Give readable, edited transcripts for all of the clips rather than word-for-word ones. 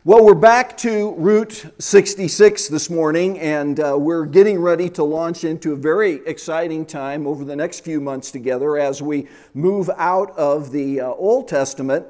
Well, we're back to Route 66 this morning, and we're getting ready to launch into a very exciting time over the next few months together as we move out of the Old Testament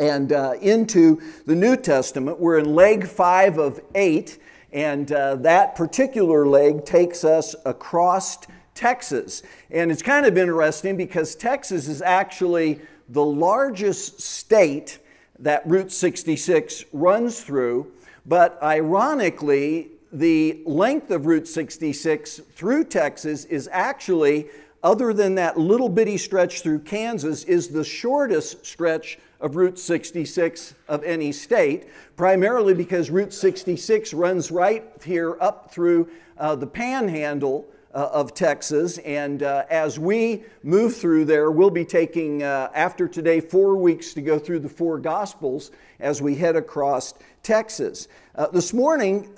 and into the New Testament. We're in leg 5 of 8, and that particular leg takes us across Texas. And it's kind of interesting because Texas is actually the largest state that Route 66 runs through, but ironically, the length of Route 66 through Texas is actually, other than that little bitty stretch through Kansas, is the shortest stretch of Route 66 of any state, primarily because Route 66 runs right here up through the Panhandle of Texas, and as we move through there, we'll be taking, after today, 4 weeks to go through the 4 Gospels as we head across Texas. This morning,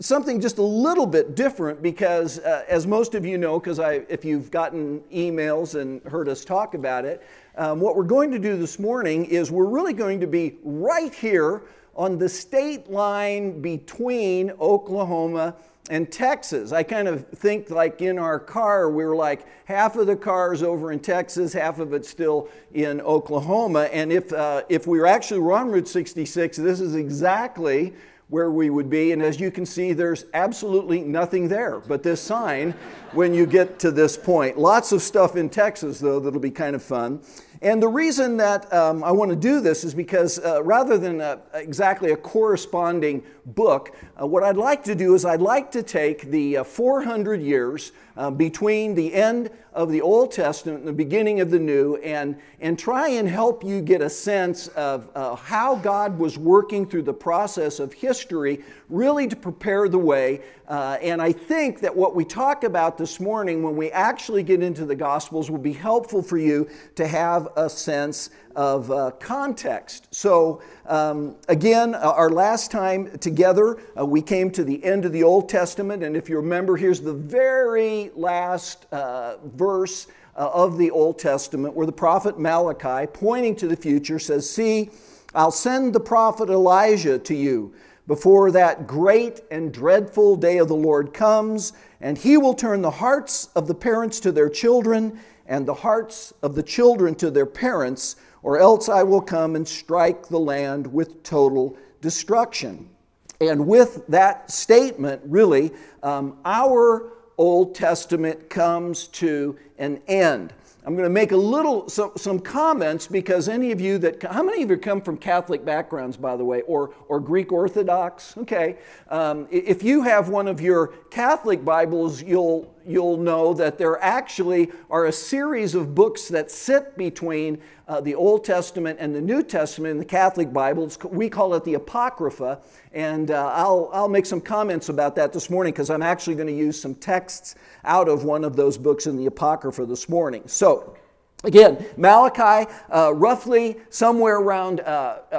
something just a little bit different because, as most of you know, because if you've gotten emails and heard us talk about it, what we're going to do this morning is we're really going to be right here on the state line between Oklahoma and Texas. I kind of think like in our car, we were like half of the car's over in Texas, half of it's still in Oklahoma. And if we were actually on Route 66, this is exactly where we would be. And as you can see, there's absolutely nothing there but this sign when you get to this point. Lots of stuff in Texas, though, that'll be kind of fun. And the reason that I want to do this is because rather than exactly a corresponding book, what I'd like to do is I'd like to take the 400 years between the end of the Old Testament and the beginning of the New and try and help you get a sense of how God was working through the process of history really to prepare the way. And I think that what we talk about this morning when we actually get into the Gospels will be helpful for you to have a sense of context. So again, our last time together, we came to the end of the Old Testament, and if you remember, here's the very last verse of the Old Testament where the prophet Malachi, pointing to the future, says, "See, I'll send the prophet Elijah to you before that great and dreadful day of the Lord comes, and he will turn the hearts of the parents to their children and the hearts of the children to their parents, or else I will come and strike the land with total destruction." And with that statement, really, our Old Testament comes to an end. I'm going to make some comments because how many of you come from Catholic backgrounds, by the way, or Greek Orthodox? Okay. If you have one of your Catholic Bibles, you'll know that there actually are a series of books that sit between the Old Testament and the New Testament in the Catholic Bibles. We call it the Apocrypha, and I'll make some comments about that this morning because I'm actually going to use some texts out of one of those books in the Apocrypha this morning. So, again, Malachi, roughly somewhere around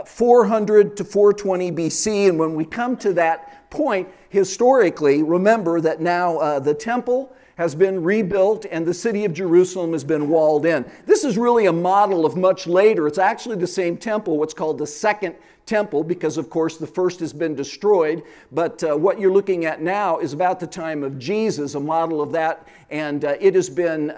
400 to 420 BC, and when we come to that point, historically, remember that now the temple has been rebuilt and the city of Jerusalem has been walled in. This is really a model of much later. It's actually the same temple, what's called the Second Temple, because of course the first has been destroyed, but what you're looking at now is about the time of Jesus, a model of that, and it has been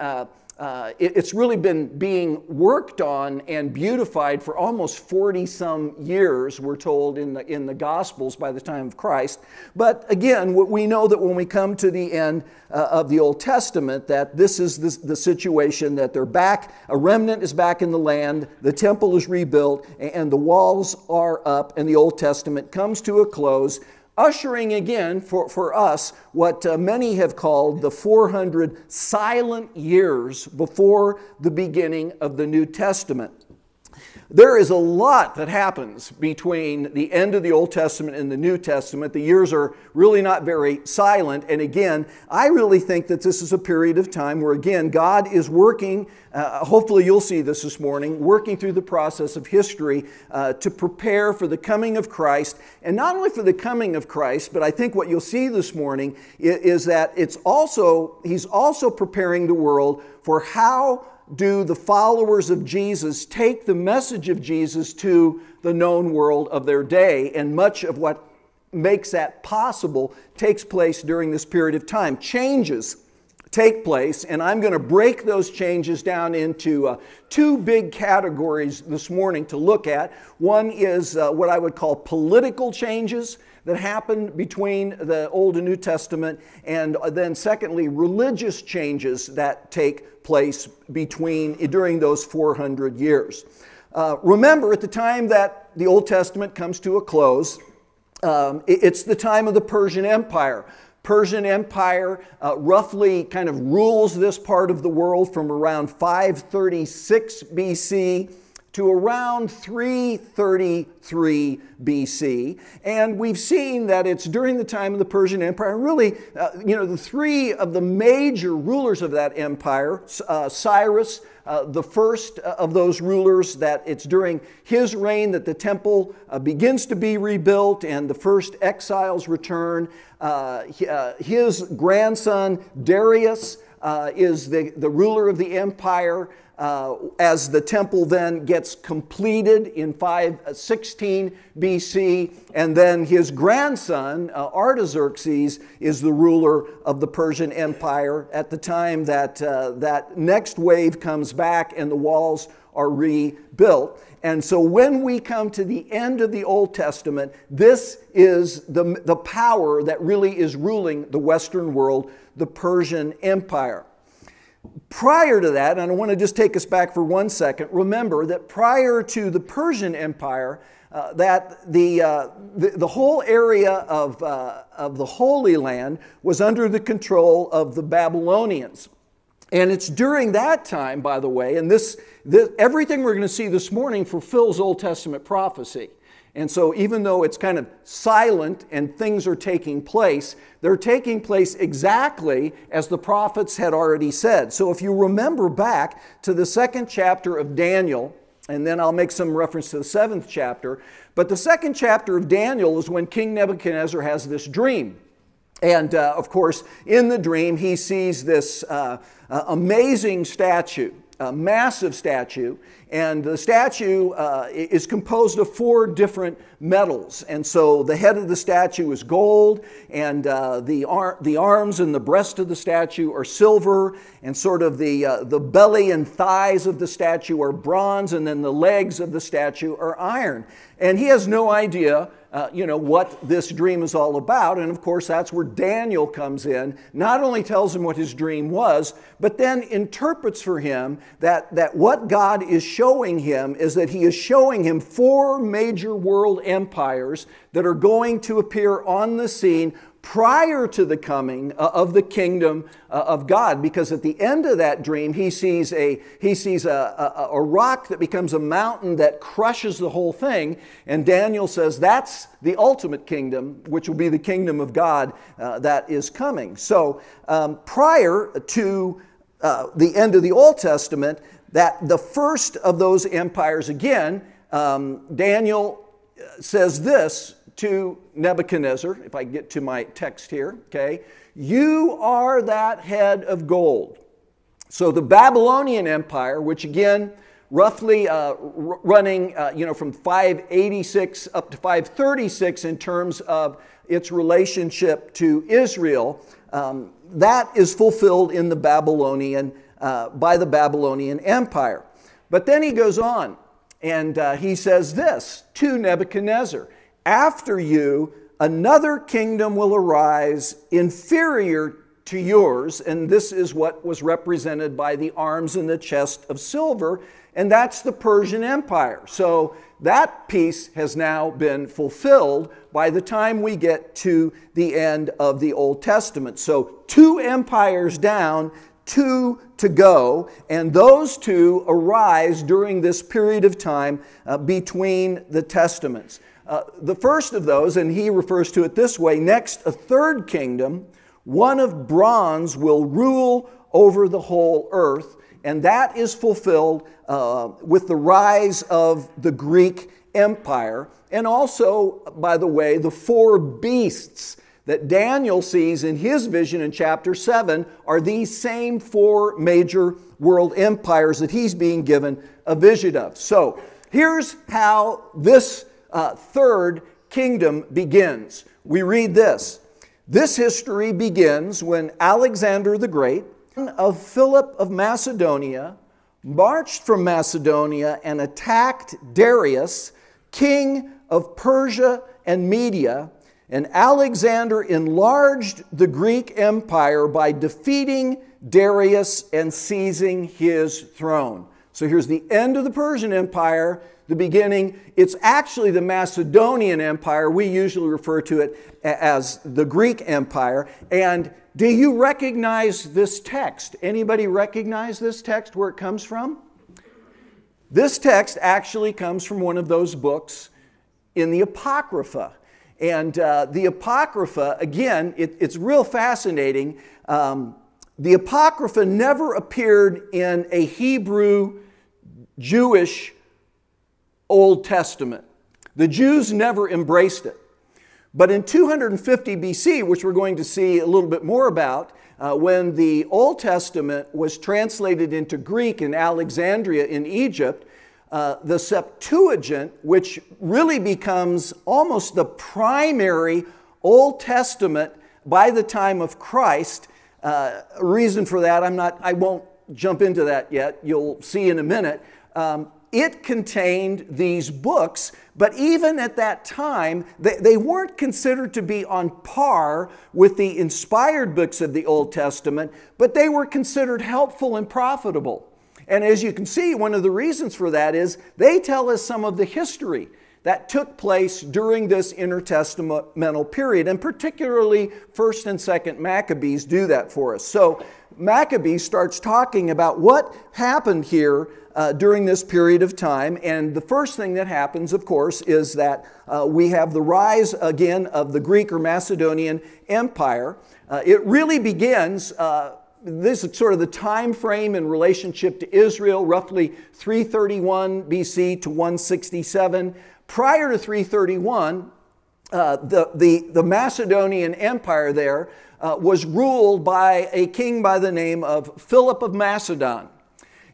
it's really been being worked on and beautified for almost 40 some years, we're told in the Gospels by the time of Christ. But again, we know that when we come to the end of the Old Testament, that this is the situation that they're back, a remnant is back in the land, the temple is rebuilt, and the walls are up, and the Old Testament comes to a close, ushering again for us what many have called the 400 silent years before the beginning of the New Testament. There is a lot that happens between the end of the Old Testament and the New Testament. The years are really not very silent. And again, I really think that this is a period of time where, again, God is working, hopefully you'll see this morning, working through the process of history to prepare for the coming of Christ. And not only for the coming of Christ, but I think what you'll see this morning is that He's also preparing the world for how do the followers of Jesus take the message of Jesus to the known world of their day? And much of what makes that possible takes place during this period of time. Changes take place, and I'm going to break those changes down into two big categories this morning to look at. One is what I would call political changes that happened between the Old and New Testament, and then secondly, religious changes that take place during those 400 years. Remember, at the time that the Old Testament comes to a close, it's the time of the Persian Empire. Persian Empire roughly kind of rules this part of the world from around 536 BC to around 333 BC. And we've seen that it's during the time of the Persian Empire. Really, the three of the major rulers of that empire, Cyrus, the first of those rulers, that it's during his reign that the temple begins to be rebuilt and the first exiles return. His grandson, Darius, is the ruler of the empire as the temple then gets completed in 516 BC, and then his grandson, Artaxerxes, is the ruler of the Persian Empire at the time that that next wave comes back and the walls are rebuilt. And so when we come to the end of the Old Testament, this is the power that really is ruling the Western world, the Persian Empire. Prior to that, and I want to just take us back for 1 second, remember that prior to the Persian Empire, that the whole area of the Holy Land was under the control of the Babylonians. And it's during that time, by the way, and everything we're going to see this morning fulfills Old Testament prophecy. And so even though it's kind of silent and things are taking place, they're taking place exactly as the prophets had already said. So if you remember back to the 2nd chapter of Daniel, and then I'll make some reference to the 7th chapter, but the 2nd chapter of Daniel is when King Nebuchadnezzar has this dream. And of course, in the dream, he sees this amazing statue, a massive statue, and the statue is composed of 4 different metals. And so the head of the statue is gold, and the arms and the breast of the statue are silver, and sort of the belly and thighs of the statue are bronze, and then the legs of the statue are iron. And he has no idea what this dream is all about. And of course, that's where Daniel comes in, not only tells him what his dream was, but then interprets for him that what God is showing him is that he is showing him 4 major world empires that are going to appear on the scene prior to the coming of the kingdom of God. Because at the end of that dream, he sees a rock that becomes a mountain that crushes the whole thing. And Daniel says that's the ultimate kingdom, which will be the kingdom of God that is coming. So prior to the end of the Old Testament, that the first of those empires, again, Daniel says this to Nebuchadnezzar, if I get to my text here, okay? You are that head of gold. So the Babylonian Empire, which again, roughly running from 586 up to 536 in terms of its relationship to Israel, that is fulfilled in the Babylonian, by the Babylonian Empire. But then he goes on and he says this to Nebuchadnezzar: after you, another kingdom will arise inferior to yours, and this is what was represented by the arms and the chest of silver, and that's the Persian Empire. So that piece has now been fulfilled by the time we get to the end of the Old Testament. So 2 empires down, 2 to go, and those 2 arise during this period of time between the Testaments. The first of those, and he refers to it this way: next, a 3rd kingdom, one of bronze, will rule over the whole earth. And that is fulfilled with the rise of the Greek Empire. And also, by the way, the 4 beasts that Daniel sees in his vision in chapter 7 are these same four major world empires that he's being given a vision of. So here's how this third kingdom begins. We read this. This history begins when Alexander the Great, son of Philip of Macedonia, marched from Macedonia and attacked Darius, king of Persia and Media, and Alexander enlarged the Greek Empire by defeating Darius and seizing his throne. So here's the end of the Persian Empire, the beginning. It's actually the Macedonian Empire. We usually refer to it as the Greek Empire. And do you recognize this text? Anybody recognize this text, where it comes from? This text actually comes from one of those books in the Apocrypha. And the Apocrypha, again, it's real fascinating. The Apocrypha never appeared in a Hebrew Jewish Old Testament. The Jews never embraced it. But in 250 BC, which we're going to see a little bit more about, when the Old Testament was translated into Greek in Alexandria in Egypt, the Septuagint, which really becomes almost the primary Old Testament by the time of Christ. Reason for that, I won't jump into that yet. You'll see in a minute. It contained these books, but even at that time, they weren't considered to be on par with the inspired books of the Old Testament, but they were considered helpful and profitable. And as you can see, one of the reasons for that is they tell us some of the history that took place during this intertestamental period, and particularly 1st and 2nd Maccabees do that for us. So Maccabees starts talking about what happened here during this period of time, and the first thing that happens, of course, is that we have the rise again of the Greek or Macedonian Empire. It really begins, this is sort of the time frame in relationship to Israel, roughly 331 BC to 167. Prior to 331, the Macedonian Empire there was ruled by a king by the name of Philip of Macedon.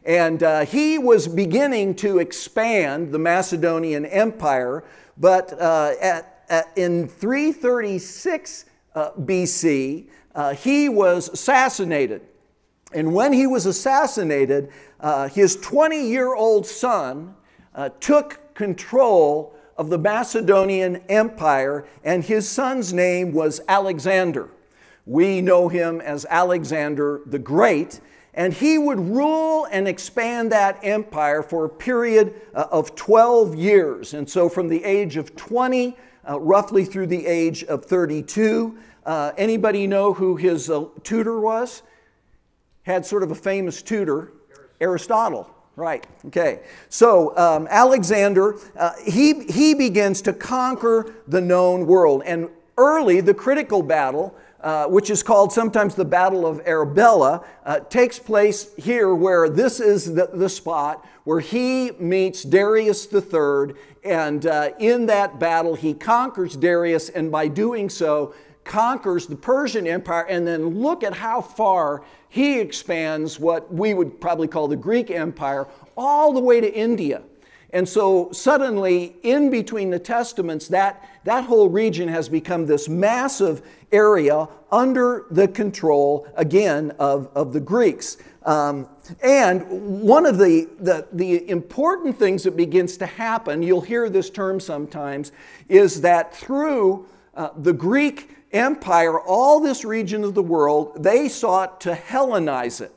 And he was beginning to expand the Macedonian Empire, but in 336 BC, he was assassinated. And when he was assassinated, his 20-year-old son took control of the Macedonian Empire, and his son's name was Alexander. We know him as Alexander the Great, and he would rule and expand that empire for a period of 12 years. And so from the age of 20, roughly through the age of 32, anybody know who his tutor was? Had sort of a famous tutor, Aristotle. Right, okay. So Alexander, he begins to conquer the known world. And early, the critical battle, which is called sometimes the Battle of Arbela, takes place here, where this is the spot where he meets Darius III. And in that battle, he conquers Darius, and by doing so, conquers the Persian Empire. And then look at how far he expands what we would probably call the Greek Empire, all the way to India. And so suddenly, in between the Testaments, that whole region has become this massive area under the control, again, of the Greeks. And one of the important things that begins to happen, you'll hear this term sometimes, is that through the Greek Empire, all this region of the world, they sought to Hellenize it,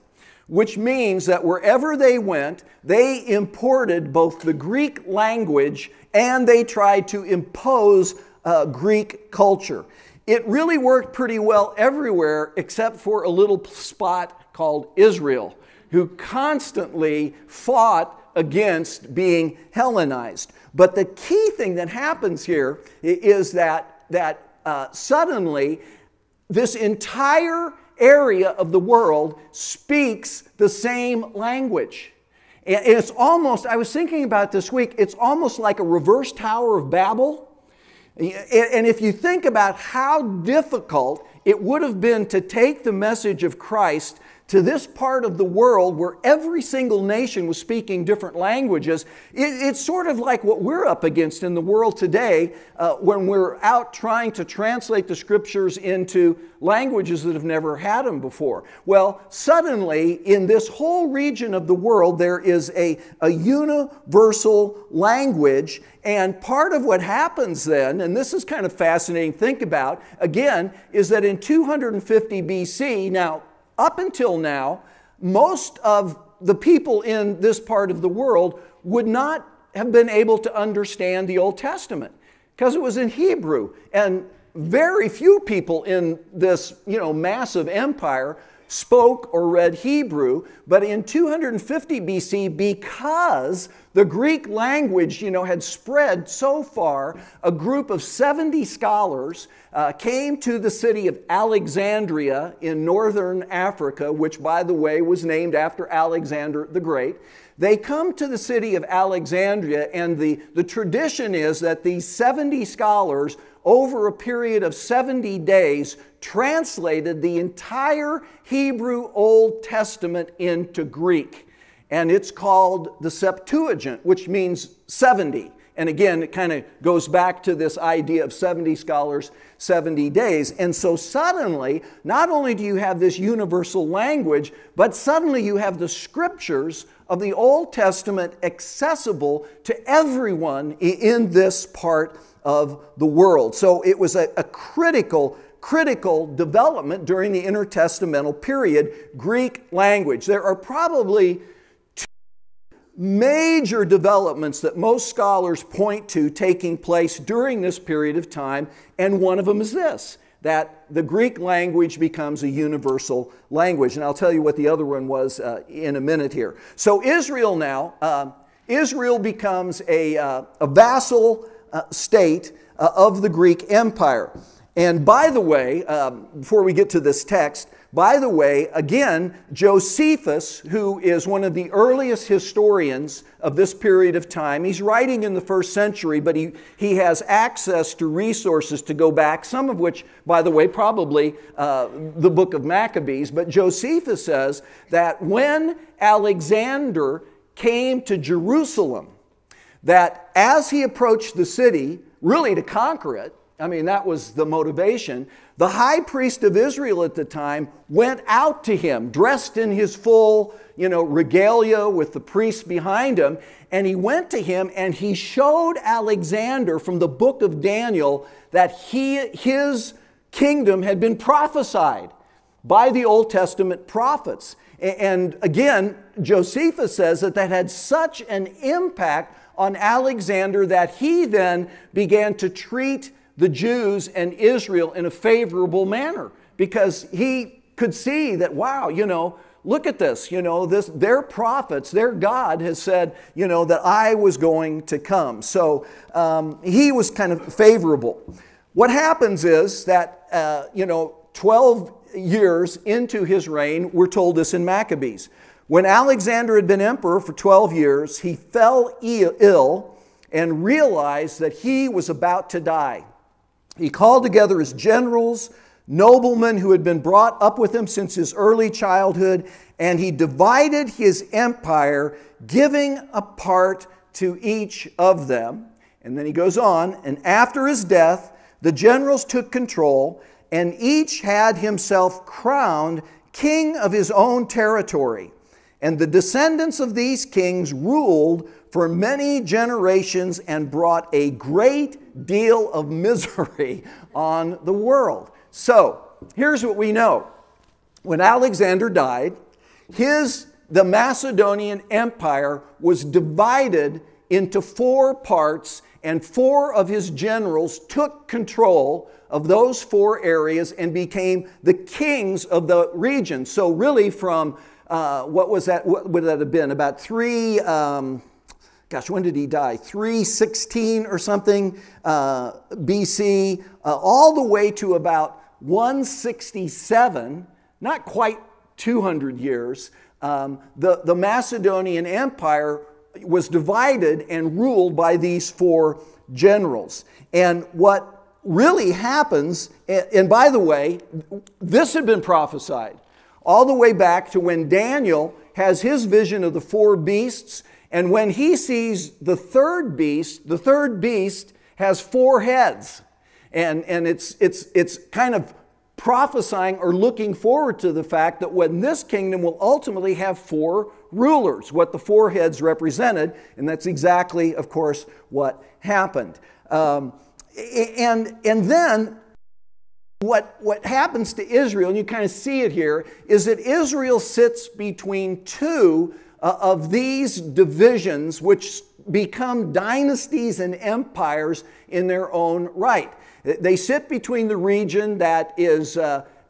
which means that wherever they went, they imported both the Greek language and they tried to impose Greek culture. It really worked pretty well everywhere except for a little spot called Israel, who constantly fought against being Hellenized. But the key thing that happens here is that suddenly this entire area of the world speaks the same language. And it's almost, I was thinking about it this week, it's almost like a reverse Tower of Babel. And if you think about how difficult it would have been to take the message of Christ to this part of the world where every single nation was speaking different languages, it's sort of like what we're up against in the world today when we're out trying to translate the Scriptures into languages that have never had them before. Well, suddenly in this whole region of the world there is a universal language, and part of what happens then, and this is kind of fascinating to think about, again, is that in 250 BC, now up until now, most of the people in this part of the world would not have been able to understand the Old Testament because it was in Hebrew. And very few people in this, massive empire spoke or read Hebrew. But in 250 BC, because the Greek language, had spread so far, a group of 70 scholars came to the city of Alexandria in northern Africa, which, by the way, was named after Alexander the Great. They come to the city of Alexandria, and the tradition is that these 70 scholars, over a period of 70 days, translated the entire Hebrew Old Testament into Greek. And it's called the Septuagint, which means 70. And again, it kind of goes back to this idea of 70 scholars, 70 days. And so suddenly, not only do you have this universal language, but suddenly you have the Scriptures of the Old Testament accessible to everyone in this part of the world. So it was a critical development during the intertestamental period, Greek language. There are probably major developments that most scholars point to taking place during this period of time, and one of them is this, that the Greek language becomes a universal language. And I'll tell you what the other one was in a minute here. So Israel now, Israel becomes a vassal state of the Greek Empire. And by the way, before we get to this text, by the way, again, Josephus, who is one of the earliest historians of this period of time, he's writing in the 1st century, but he has access to resources to go back, some of which, by the way, probably the book of Maccabees. But Josephus says that when Alexander came to Jerusalem, that as he approached the city, really to conquer it, I mean, that was the motivation. The high priest of Israel at the time went out to him, dressed in his full, regalia with the priests behind him, and he went to him and he showed Alexander from the book of Daniel that his kingdom had been prophesied by the Old Testament prophets. And again, Josephus says that had such an impact on Alexander that he then began to treat the Jews and Israel in a favorable manner, because he could see that, wow, look at this, their prophets, their God has said, that I was going to come. So he was kind of favorable. What happens is that, 12 years into his reign, we're told this in Maccabees. When Alexander had been emperor for 12 years, he fell ill and realized that he was about to die. He called together his generals, noblemen who had been brought up with him since his early childhood, and he divided his empire, giving a part to each of them. And then he goes on, and after his death, the generals took control, and each had himself crowned king of his own territory. And the descendants of these kings ruled for many generations and brought a great deal of misery on the world. So, here's what we know. When Alexander died, the Macedonian Empire was divided into 4 parts, and 4 of his generals took control of those 4 areas and became the kings of the region. So really from, what was that? What would that have been? About when did he die? 316 or something BC, all the way to about 167, not quite 200 years. The Macedonian Empire was divided and ruled by these 4 generals. And what really happens, and by the way, this had been prophesied all the way back to when Daniel has his vision of the four beasts, and when he sees the third beast has four heads. And it's kind of prophesying or looking forward to the fact that when this kingdom will ultimately have four rulers, what the four heads represented, and that's exactly, of course, what happened. And then what happens to Israel, and you kind of see it here, is that Israel sits between two of these divisions which become dynasties and empires in their own right. They sit between the region that is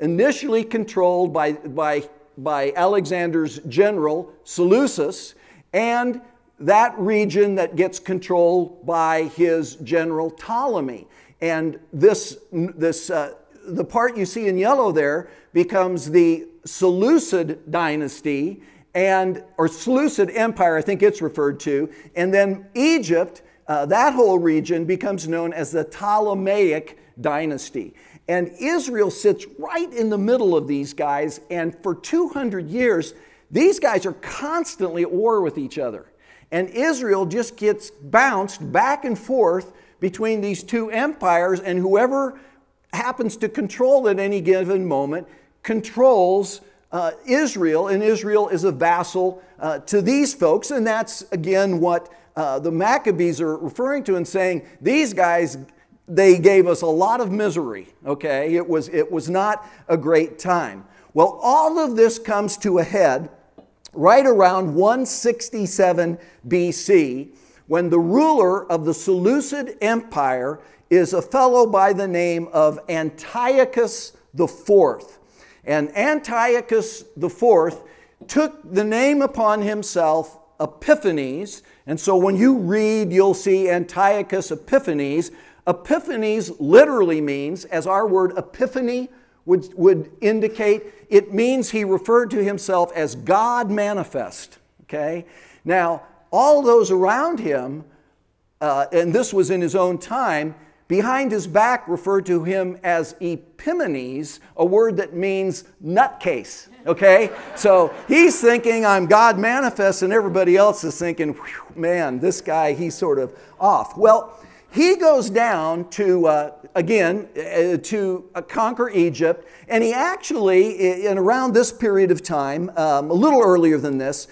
initially controlled by Alexander's general, Seleucus, and that region that gets controlled by his general, Ptolemy. And the part you see in yellow there becomes the Seleucid dynasty, or Seleucid Empire, I think it's referred to. And then Egypt, that whole region becomes known as the Ptolemaic dynasty. And Israel sits right in the middle of these guys, and for 200 years, these guys are constantly at war with each other. And Israel just gets bounced back and forth between these two empires, and whoever happens to control at any given moment controls Israel, and Israel is a vassal to these folks. And that's, again, what the Maccabees are referring to and saying, these guys, they gave us a lot of misery, okay? It was not a great time. Well, all of this comes to a head right around 167 BC, when the ruler of the Seleucid Empire is a fellow by the name of Antiochus IV. And Antiochus IV took the name upon himself Epiphanes. And so when you read, you'll see Antiochus Epiphanes. Epiphanes literally means, as our word epiphany would indicate, it means he referred to himself as God manifest. Okay? Now, all those around him, and this was in his own time, behind his back referred to him as Epimanes, a word that means nutcase, okay? So he's thinking, I'm God manifest, and everybody else is thinking, man, this guy, he's sort of off. Well, he goes down to, to conquer Egypt, and he actually, in around this period of time, a little earlier than this,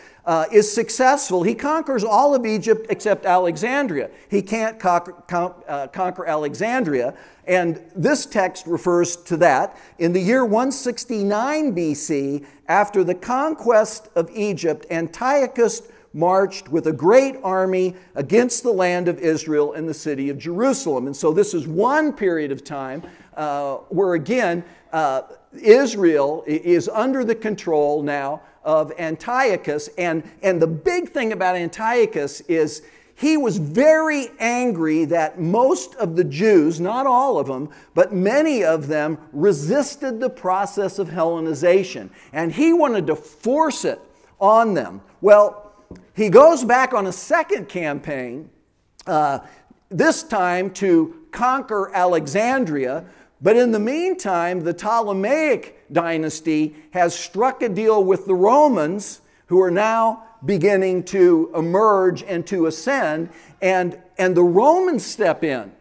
is successful. He conquers all of Egypt except Alexandria. He can't conquer Alexandria, and this text refers to that. In the year 169 BC, after the conquest of Egypt, Antiochus marched with a great army against the land of Israel and the city of Jerusalem. And so this is one period of time where, again, Israel is under the control now of Antiochus. And the big thing about Antiochus is he was very angry that most of the Jews, not all of them, but many of them resisted the process of Hellenization. And he wanted to force it on them. Well, he goes back on a second campaign, this time to conquer Alexandria. But in the meantime, the Ptolemaic dynasty has struck a deal with the Romans, who are now beginning to emerge and to ascend. And the Romans step in.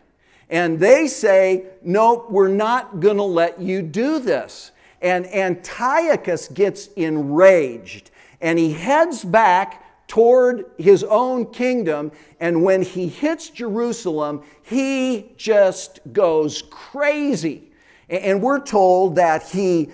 And they say, no, we're not going to let you do this. And Antiochus gets enraged. And he heads back toward his own kingdom, and when he hits Jerusalem, he just goes crazy. And we're told that he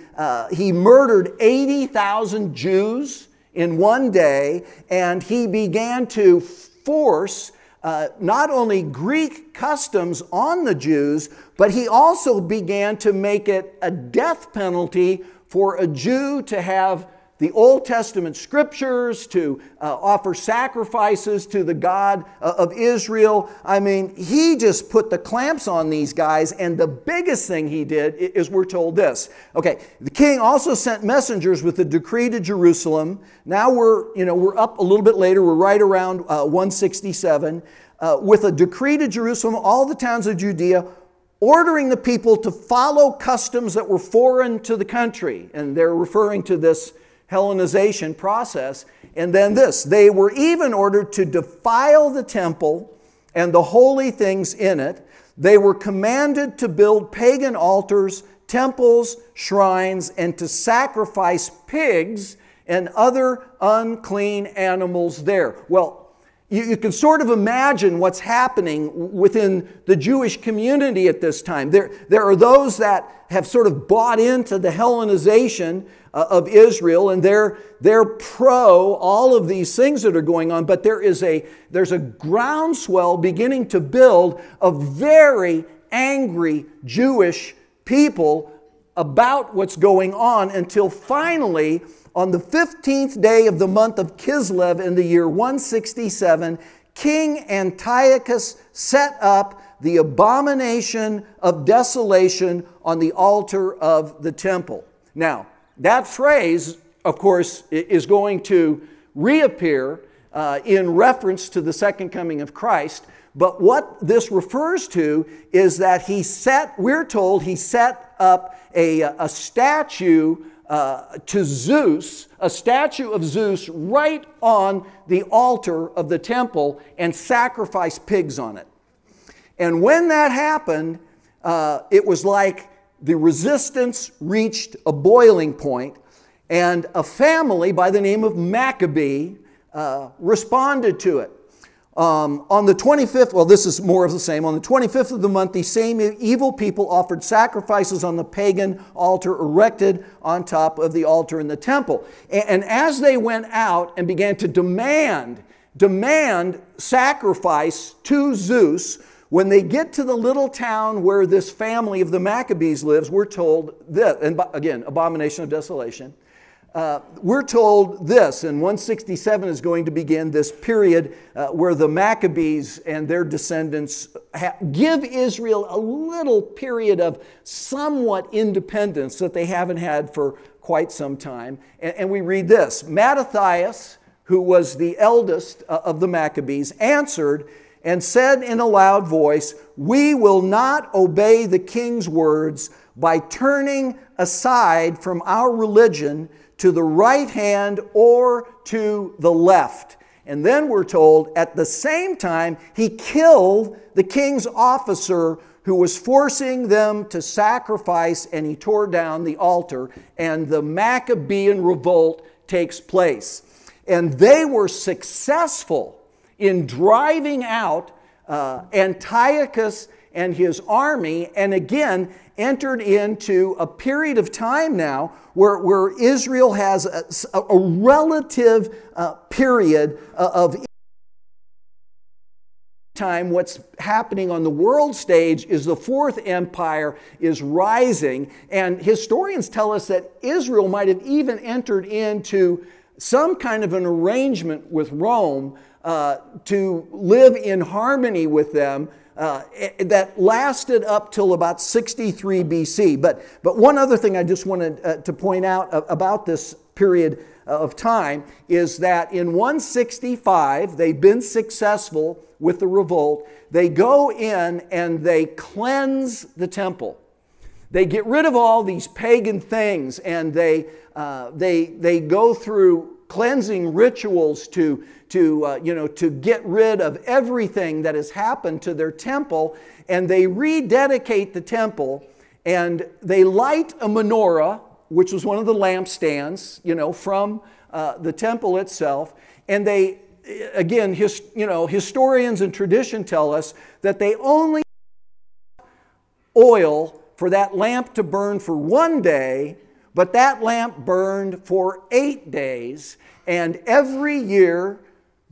murdered 80,000 Jews in one day, and he began to force not only Greek customs on the Jews, but he also began to make it a death penalty for a Jew to have the Old Testament scriptures, to offer sacrifices to the God of Israel. I mean, he just put the clamps on these guys, and the biggest thing he did is, we're told this. Okay, the king also sent messengers with a decree to Jerusalem. Now we're up a little bit later, we're right around 167. With a decree to Jerusalem, all the towns of Judea, ordering the people to follow customs that were foreign to the country. And they're referring to this Hellenization process. And then this, they were even ordered to defile the temple and the holy things in it. They were commanded to build pagan altars, temples, shrines, and to sacrifice pigs and other unclean animals there. Well, you can sort of imagine what's happening within the Jewish community at this time. There are those that have sort of bought into the Hellenization of Israel, and they're pro all of these things that are going on, but there's a groundswell beginning to build of very angry Jewish people about what's going on, until finally, on the 15th day of the month of Kislev in the year 167, King Antiochus set up the abomination of desolation on the altar of the temple. Now, that phrase, of course, is going to reappear in reference to the second coming of Christ. But what this refers to is that we're told he set up a statue to Zeus, a statue of Zeus right on the altar of the temple, and sacrificed pigs on it. And when that happened, it was like the resistance reached a boiling point, and a family by the name of Maccabee responded to it. On the 25th, well, this is more of the same. On the 25th of the month, these same evil people offered sacrifices on the pagan altar erected on top of the altar in the temple. And as they went out and began to demand sacrifice to Zeus, when they get to the little town where this family of the Maccabees lives, we're told this, and again, abomination of desolation. We're told this, and 167 is going to begin this period where the Maccabees and their descendants give Israel a little period of somewhat independence that they haven't had for quite some time. And we read this: Mattathias, who was the eldest of the Maccabees, answered and said in a loud voice, "We will not obey the king's words by turning aside from our religion to the right hand or to the left." And then we're told, at the same time, he killed the king's officer who was forcing them to sacrifice, and he tore down the altar, and the Maccabean revolt takes place. And they were successful in driving out Antiochus and his army, and again entered into a period of time now where Israel has a relative period of time. What's happening on the world stage is the Fourth Empire is rising, and historians tell us that Israel might have even entered into some kind of an arrangement with Rome to live in harmony with them, that lasted up till about 63 BC. But one other thing I just wanted to point out about this period of time is that in 165, they've been successful with the revolt. They go in and they cleanse the temple. They get rid of all these pagan things, and they go through cleansing rituals to get rid of everything that has happened to their temple, and they rededicate the temple, and they light a menorah, which was one of the lampstands, from the temple itself, and they, again, historians and tradition tell us that they only oil for that lamp to burn for one day, but that lamp burned for 8 days, and every year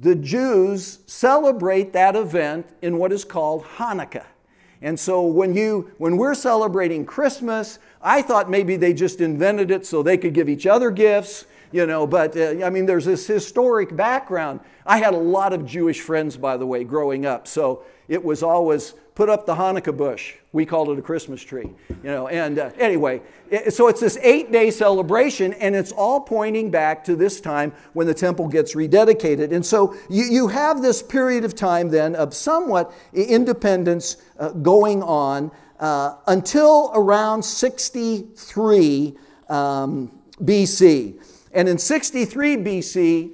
the Jews celebrate that event in what is called Hanukkah. And so when we're celebrating Christmas, I thought maybe they just invented it so they could give each other gifts, but there's this historic background. I had a lot of Jewish friends, by the way, growing up, so it was always put up the Hanukkah bush. We called it a Christmas tree, anyway, so it's this 8-day celebration, and it's all pointing back to this time when the temple gets rededicated. And so you have this period of time then of somewhat independence going on, until around 63 BC. And in 63 BC,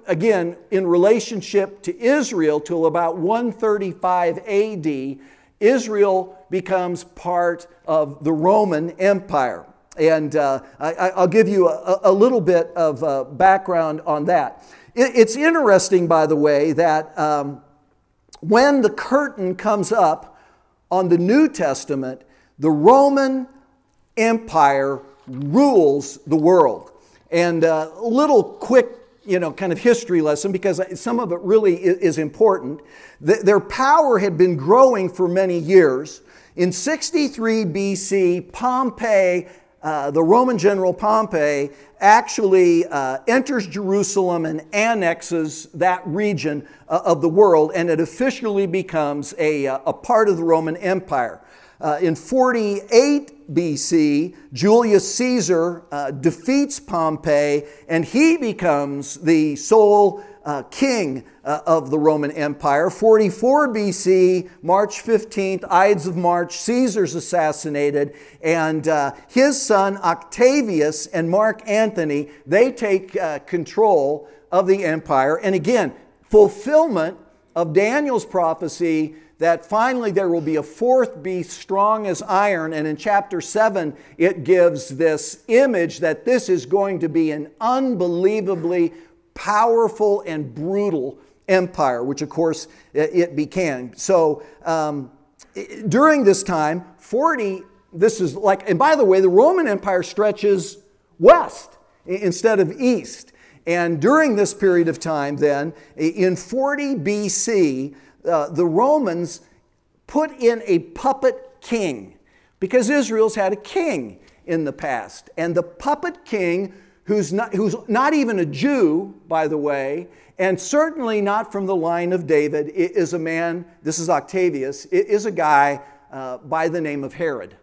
again, in relationship to Israel, till about 135 AD, Israel becomes part of the Roman Empire. And I'll give you a little bit of background on that. It's interesting, by the way, that when the curtain comes up on the New Testament, the Roman Empire rules the world. And a little quick, kind of history lesson, because some of it really is important. Their power had been growing for many years. In 63 BC, Pompey, the Roman general Pompey, actually enters Jerusalem and annexes that region of the world, and it officially becomes a part of the Roman Empire. In 48 BC, Julius Caesar defeats Pompey, and he becomes the sole king of the Roman Empire. 44 BC, March 15th, Ides of March, Caesar's assassinated, and his son Octavius and Mark Antony, they take control of the empire. And again, fulfillment of Daniel's prophecy that finally there will be a fourth beast strong as iron. And in chapter 7, it gives this image that this is going to be an unbelievably powerful and brutal empire, which of course it became. So during this time, this is like, and by the way, the Roman Empire stretches west instead of east. And during this period of time then, in 40 BC, the Romans put in a puppet king, because Israel's had a king in the past. And the puppet king, who's not even a Jew, by the way, and certainly not from the line of David, is a man, this is Octavius, is a guy by the name of Herod.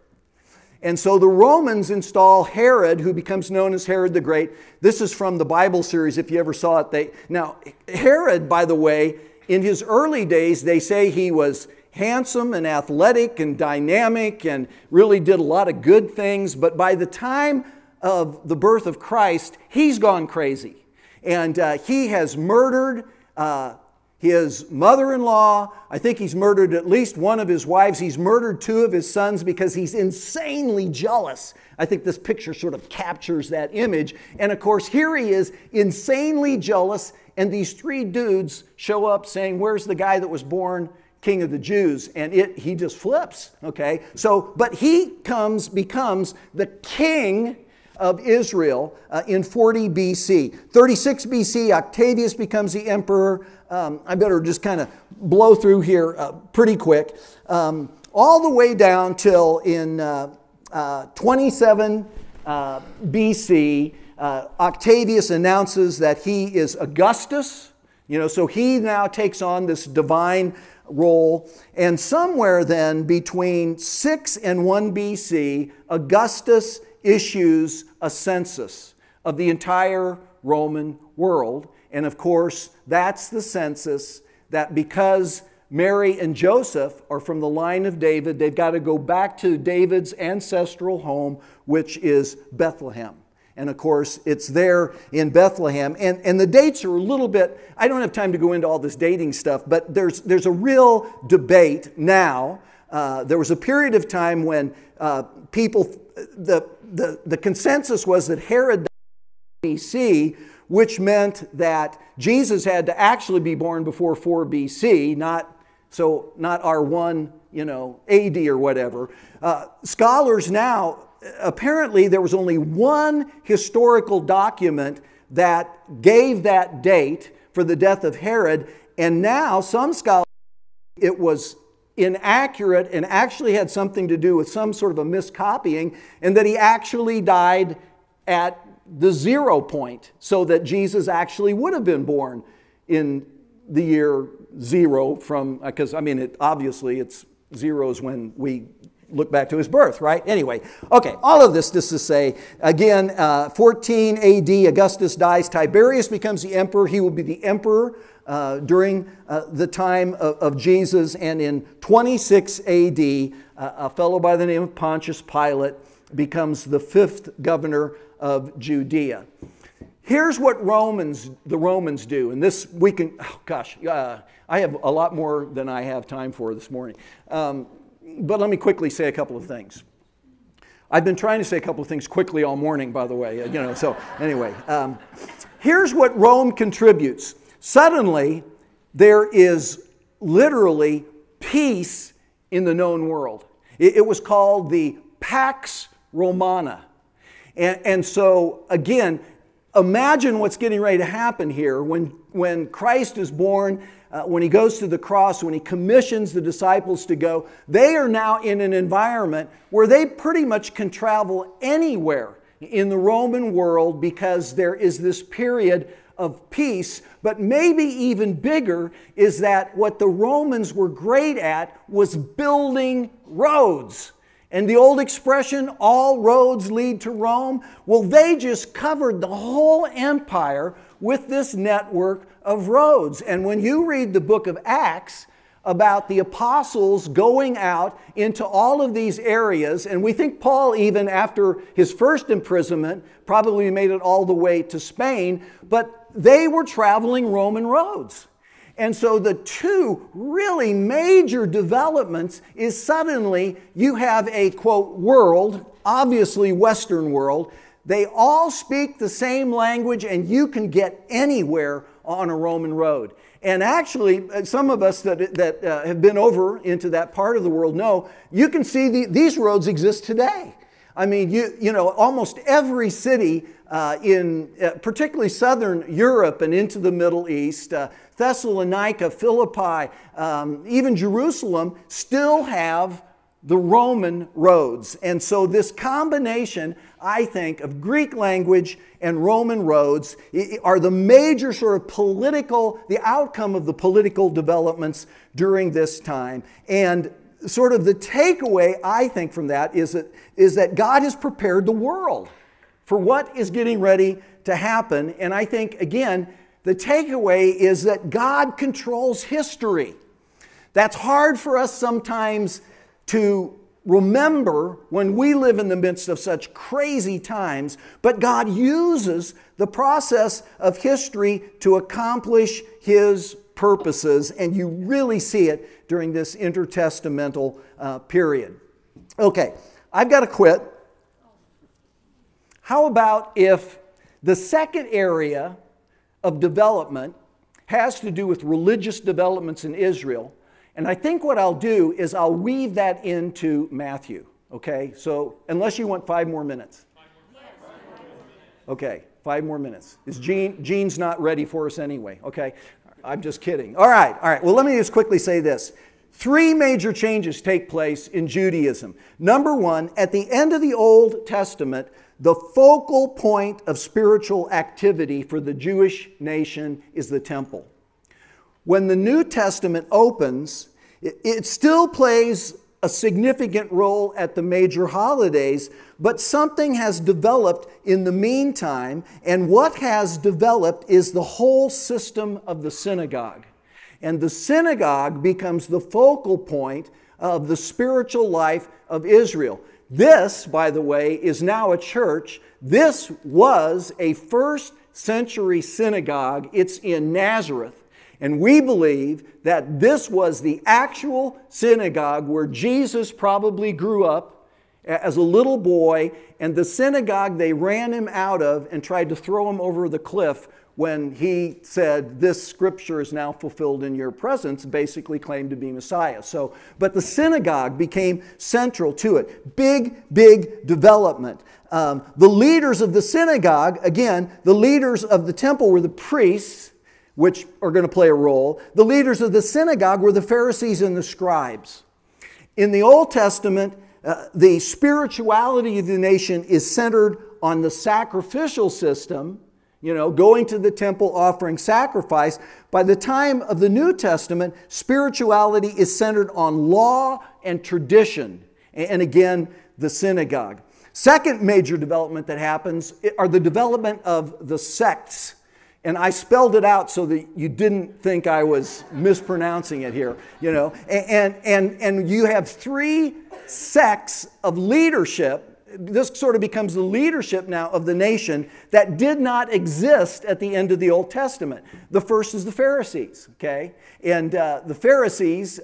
And so the Romans install Herod, who becomes known as Herod the Great. This is from the Bible series, if you ever saw it. Now, Herod, by the way, in his early days, they say he was handsome and athletic and dynamic and really did a lot of good things. But by the time of the birth of Christ, he's gone crazy. And he has murdered his mother-in-law. I think he's murdered at least one of his wives. He's murdered two of his sons because he's insanely jealous. I think this picture sort of captures that image. And of course, here he is, insanely jealous. And these three dudes show up saying, "Where's the guy that was born King of the Jews?" And he just flips, okay? So, but he becomes the king of Israel in 40 BC. 36 BC, Octavius becomes the emperor. I better just kind of blow through here pretty quick. All the way down till in 27 BC, Octavius announces that he is Augustus. So he now takes on this divine role. And somewhere then between 6 and 1 BC, Augustus issues a census of the entire Roman world. And of course, that's the census that, because Mary and Joseph are from the line of David, they've got to go back to David's ancestral home, which is Bethlehem. And of course, it's there in Bethlehem. And the dates are a little bit, I don't have time to go into all this dating stuff, but there's a real debate now. There was a period of time when the consensus was that Herod died in BC, which meant that Jesus had to actually be born before 4 BC, not R1, AD or whatever. Scholars now, apparently there was only one historical document that gave that date for the death of Herod, and now some scholars think it was inaccurate and actually had something to do with some sort of a miscopying, and that he actually died at the 0 point, so that Jesus actually would have been born in the year 0 from, because obviously it's 0 is when we look back to his birth, right? Anyway, okay, all of this just to say, again, 14 AD, Augustus dies. Tiberius becomes the emperor. He will be the emperor during the time of Jesus. And in 26 AD, a fellow by the name of Pontius Pilate becomes the 5th governor of Judea. Here's what the Romans do. And this we can, I have a lot more than I have time for this morning. But let me quickly say a couple of things. I've been trying to say a couple of things quickly all morning, by the way. So anyway, here's what Rome contributes. Suddenly, there is literally peace in the known world. It was called the Pax Romana. And so, again, imagine what's getting ready to happen here when Christ is born, when he goes to the cross, when he commissions the disciples to go. They are now in an environment where they pretty much can travel anywhere in the Roman world because there is this period of peace. But maybe even bigger is that what the Romans were great at was building roads. And the old expression, all roads lead to Rome, well, they just covered the whole empire with this network of roads. And when you read the book of Acts about the apostles going out into all of these areas, and we think Paul, even after his first imprisonment, probably made it all the way to Spain, but they were traveling Roman roads. And so the two really major developments is suddenly you have a, quote, world, obviously Western world. They all speak the same language and you can get anywhere on a Roman road. And actually, some of us that have been over into that part of the world know, you can see these roads exist today. I mean, you know, almost every city in particularly southern Europe and into the Middle East, Thessalonica, Philippi, even Jerusalem, still have the Roman roads. And so this combination, I think, of Greek language and Roman roads are the major sort of the outcome of the political developments during this time. And sort of the takeaway, I think, from that is that God has prepared the world for what is getting ready to happen. And I think, again, the takeaway is that God controls history. That's hard for us sometimes to remember when we live in the midst of such crazy times, but God uses the process of history to accomplish His purposes, and you really see it during this intertestamental period. Okay, I've got to quit. How about if the second area of development has to do with religious developments in Israel? And I think what I'll do is I'll weave that into Matthew. Okay, so unless you want 5 more minutes. Okay, 5 more minutes. Gene's not ready for us anyway. Okay, I'm just kidding. All right. Well, let me just quickly say this. 3 major changes take place in Judaism. Number 1, at the end of the Old Testament, the focal point of spiritual activity for the Jewish nation is the temple. When the New Testament opens, it still plays a significant role at the major holidays, but something has developed in the meantime, and what has developed is the whole system of the synagogue. And the synagogue becomes the focal point of the spiritual life of Israel. This, by the way, is now a church. This was a first century synagogue. It's in Nazareth. And we believe that this was the actual synagogue where Jesus probably grew up as a little boy, and the synagogue they ran him out of and tried to throw him over the cliff when he said, "This scripture is now fulfilled in your presence," basically claimed to be Messiah. But the synagogue became central to it. Big development. The leaders of the synagogue, again, the leaders of the temple were the priests, which are going to play a role. The leaders of the synagogue were the Pharisees and the scribes. In the Old Testament, the spirituality of the nation is centered on the sacrificial system, going to the temple, offering sacrifice. By the time of the New Testament, spirituality is centered on law and tradition. and again, the synagogue. Second major development that happens are the development of the sects. And I spelled it out so that you didn't think I was mispronouncing it here, you know. And you have three sects of leadership. This sort of becomes the leadership now of the nation that did not exist at the end of the Old Testament. The first is the Pharisees, okay? And the Pharisees,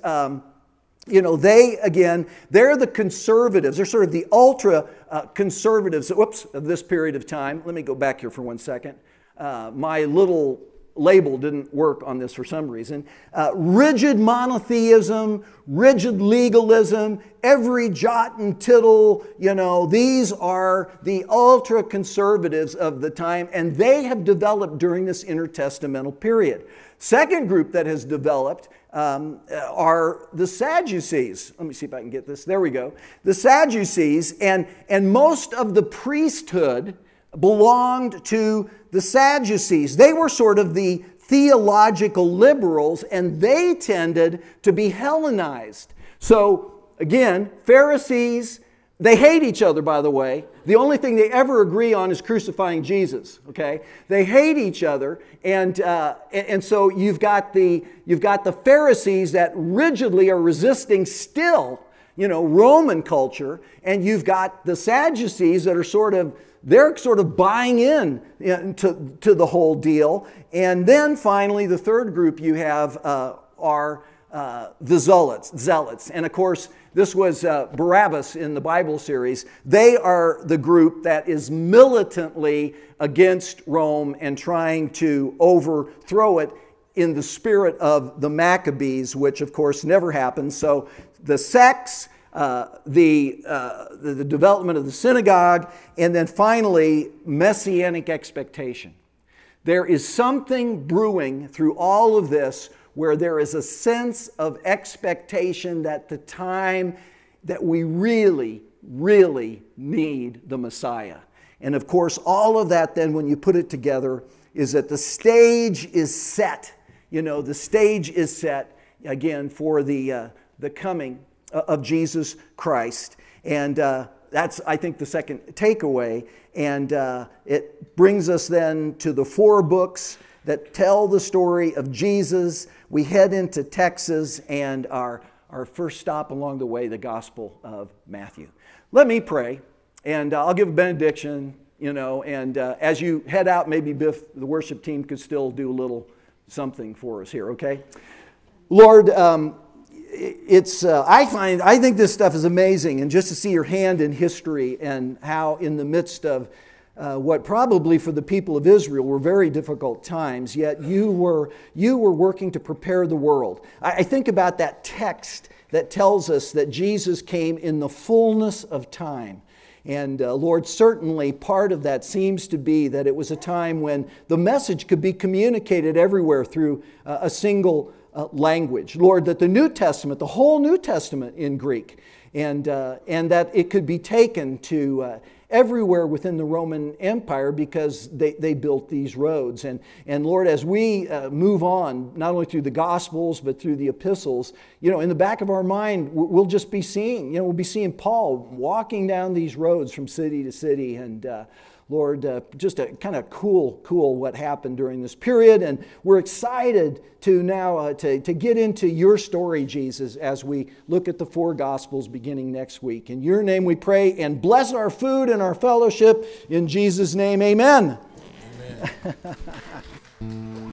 you know, they're the conservatives. They're sort of the ultra conservatives, of this period of time. Let me go back here for 1 second. My little label didn't work on this for some reason. Rigid monotheism, rigid legalism, every jot and tittle, you know, these are the ultra conservatives of the time, and they have developed during this intertestamental period. Second group that has developed are the Sadducees. Let me see if I can get this. There we go. The Sadducees, and most of the priesthood belonged to the Sadducees. They were sort of the theological liberals, and they tended to be Hellenized. So again, Pharisees, they hate each other, by the way. The only thing they ever agree on is crucifying Jesus, okay? They hate each other, and so you've got the Pharisees that rigidly are resisting still, you know, Roman culture, and you've got the Sadducees that are they're sort of buying in to the whole deal. And then finally, the third group you have are the Zealots. And of course, this was Barabbas in the Bible series. They are the group that is militantly against Rome and trying to overthrow it in the spirit of the Maccabees, which of course never happened. So the sects, the development of the synagogue, and then finally, messianic expectation. There is something brewing through all of this where there is a sense of expectation that the time that we really, really need the Messiah. And of course, all of that then, when you put it together, is that the stage is set. You know, the stage is set, again, for the coming of Jesus Christ. And that's, I think, the second takeaway. And it brings us then to the 4 books that tell the story of Jesus. We head into Texas and our first stop along the way, the Gospel of Matthew. Let me pray, and I'll give a benediction, you know, and as you head out, maybe Biff, the worship team, could still do a little something for us here, okay? Lord, I think this stuff is amazing, and just to see your hand in history and how in the midst of what probably for the people of Israel were very difficult times, yet you were working to prepare the world. I think about that text that tells us that Jesus came in the fullness of time. And Lord, certainly part of that seems to be that it was a time when the message could be communicated everywhere through a single language. Lord, that the New Testament, the whole New Testament in Greek, and that it could be taken to everywhere within the Roman Empire because they built these roads. And Lord, as we move on, not only through the Gospels, but through the epistles, you know, in the back of our mind, we'll just be seeing, you know, we'll be seeing Paul walking down these roads from city to city. And Lord, just a kind of cool what happened during this period. And we're excited to now to get into your story, Jesus, as we look at the 4 Gospels beginning next week. In your name we pray, and bless our food and our fellowship. In Jesus' name, amen. Amen.